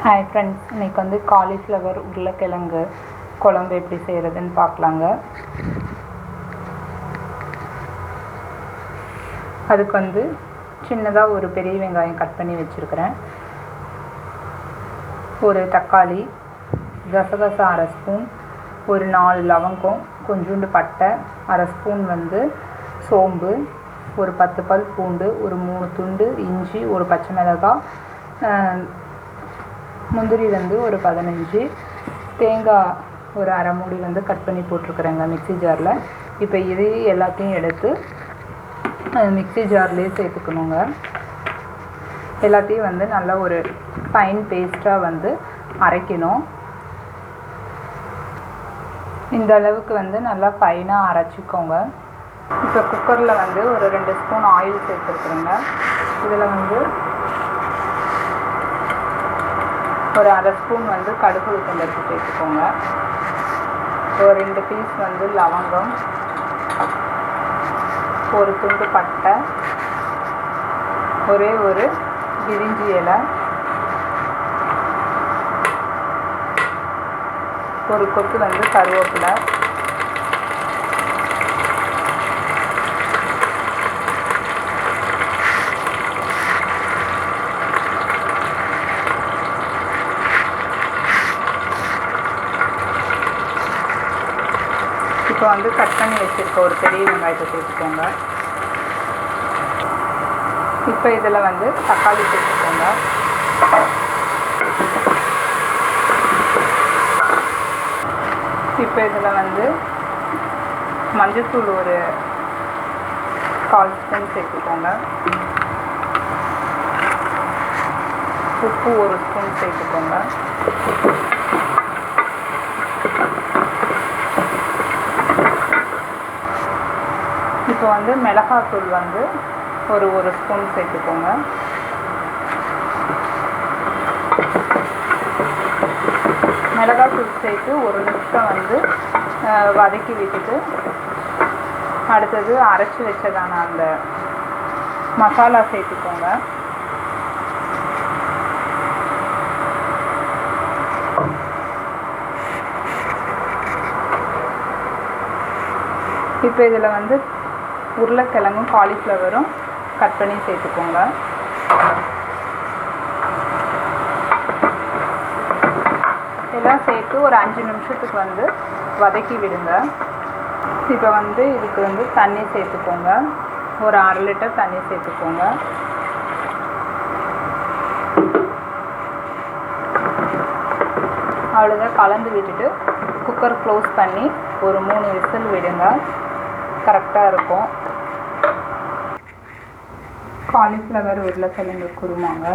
Hi friends, இன்றைக்கி வந்து cauliflower உருளைக்கிழங்கு குழம்பு எப்படி செய்கிறதுன்னு பார்க்கலாங்க. அதுக்கு வந்து சின்னதாக ஒரு பெரிய வெங்காயம் கட் பண்ணி வச்சுருக்கிறேன், ஒரு தக்காளி, கசகசா அரை ஸ்பூன், ஒரு 4 லவங்கம், கொஞ்சோண்டு பட்டை, அரை ஸ்பூன் வந்து சோம்பு, ஒரு 10 பல் பூண்டு, ஒரு 3 துண்டு இஞ்சி, ஒரு பச்சை மிளகாய், முந்திரி வந்து ஒரு 15, தேங்காய் ஒரு அரை மூடி வந்து கட் பண்ணி போட்டிருக்குறேங்க மிக்ஸி ஜாரில். இப்போ இது எல்லாத்தையும் எடுத்து மிக்ஸி ஜார்லேயே சேர்த்துக்கணுங்க. எல்லாத்தையும் வந்து நல்லா ஒரு ஃபைன் பேஸ்ட்டாக வந்து அரைக்கணும். இந்த அளவுக்கு வந்து நல்லா ஃபைனாக அரைச்சிக்கோங்க. இப்போ குக்கரில் வந்து ஒரு 2 ஸ்பூன் ஆயில் சேர்த்துருக்குறேங்க. இதில் வந்து ஒரு அரை ஸ்பூன் வந்து கடுகு உளுத்தம்பருப்பு சேர்த்துக்கோங்க. ஒரு 2 பீஸ் வந்து லவங்கம், ஒரு துண்டு பட்டை, ஒரே ஒரு பிரிஞ்சி இலை, ஒரு கொத்து வந்து கருவேப்பிலை, இப்போ வந்து கட் பண்ணி வச்சுருக்க ஒரு பெரிய வெங்காயத்தை சேர்த்துக்கோங்க. இப்போ இதில் வந்து தக்காளி சேர்த்துக்கோங்க. இப்போ இதில் வந்து மஞ்சள்தூள் ஒரு 1/4 ஸ்பூன் சேர்த்துக்கோங்க. உப்பு ஒரு ஸ்பூன் சேர்த்துக்கோங்க. இப்போ வந்து மிளகாத்தூள் வந்து ஒரு ஸ்பூன் சேர்த்துக்கோங்க. மிளகாத்தூள் சேர்த்து ஒரு நிமிஷம் வந்து வதக்கி விட்டுட்டு அடுத்தது அரைச்சி வச்சதான அந்த மசாலா சேர்த்துக்கோங்க. இப்போ இதில் வந்து உருளைக்கிழங்கும் காலிஃப்ளவரும் கட் பண்ணி சேர்த்துக்கோங்க. இதெல்லாம் சேர்த்து ஒரு 5 நிமிஷத்துக்கு வந்து வதக்கி விடுங்க. இப்போ வந்து இதுக்கு வந்து தண்ணி சேர்த்துக்கோங்க. ஒரு 1/2 லிட்டர் தண்ணி சேர்த்துக்கோங்க. அவ்வளோதான், கலந்து விட்டுட்டு குக்கர் க்ளோஸ் பண்ணி ஒரு 3 விசில் விடுங்க. கரெக்டாக இருக்கும். காலிஃப்ளவர் உருளைக்கிழங்கு குருமாங்க.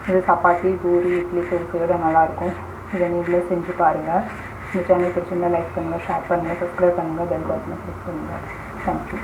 இது சப்பாத்தி, பூரி, இட்லி செய்கிறத நல்லாயிருக்கும். இதை நீங்களே செஞ்சு பாருங்கள். இந்த சேனல் பிடிச்சிருந்தா லைக் பண்ணுங்கள், ஷேர் பண்ணுங்கள், சப்ஸ்கிரைப் பண்ணுங்கள், பெல் பட்டனை கிளிக் பண்ணுங்கள். தேங்க்யூ.